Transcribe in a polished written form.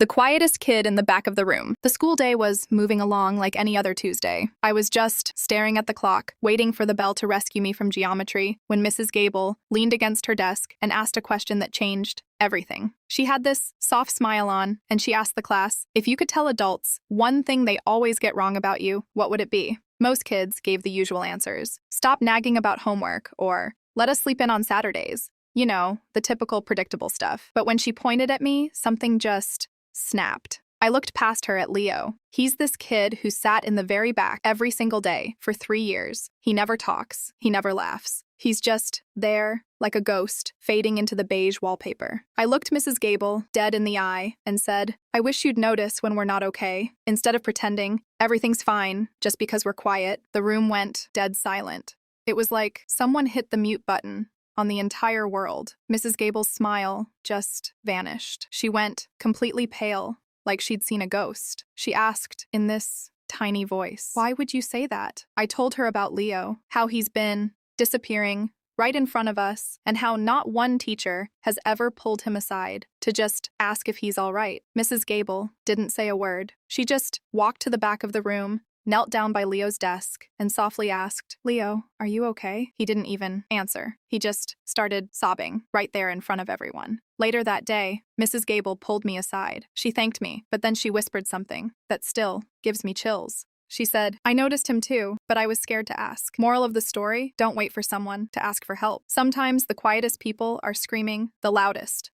The quietest kid in the back of the room. The school day was moving along like any other Tuesday. I was just staring at the clock, waiting for the bell to rescue me from geometry, when Mrs. Gable leaned against her desk and asked a question that changed everything. She had this soft smile on, and she asked the class, if you could tell adults one thing they always get wrong about you, what would it be? Most kids gave the usual answers. Stop nagging about homework, or let us sleep in on Saturdays. You know, the typical predictable stuff. But when she pointed at me, something just snapped. I looked past her at Leo. He's this kid who sat in the very back every single day for 3 years. He never talks. He never laughs. He's just there, like a ghost, fading into the beige wallpaper. I looked Mrs. Gable dead in the eye and said, I wish you'd notice when we're not okay. Instead of pretending everything's fine just because we're quiet, the room went dead silent. It was like someone hit the mute button on the entire world. Mrs. Gable's smile just vanished. She went completely pale, like she'd seen a ghost. She asked in this tiny voice, why would you say that? I told her about Leo, how he's been disappearing right in front of us, and how not one teacher has ever pulled him aside to just ask if he's all right. Mrs. Gable didn't say a word. She just walked to the back of the room, knelt down by Leo's desk, and softly asked, Leo, are you okay? He didn't even answer. He just started sobbing right there in front of everyone. Later that day, Mrs. Gable pulled me aside. She thanked me, but then she whispered something that still gives me chills. She said, I noticed him too, but I was scared to ask. Moral of the story, don't wait for someone to ask for help. Sometimes the quietest people are screaming the loudest.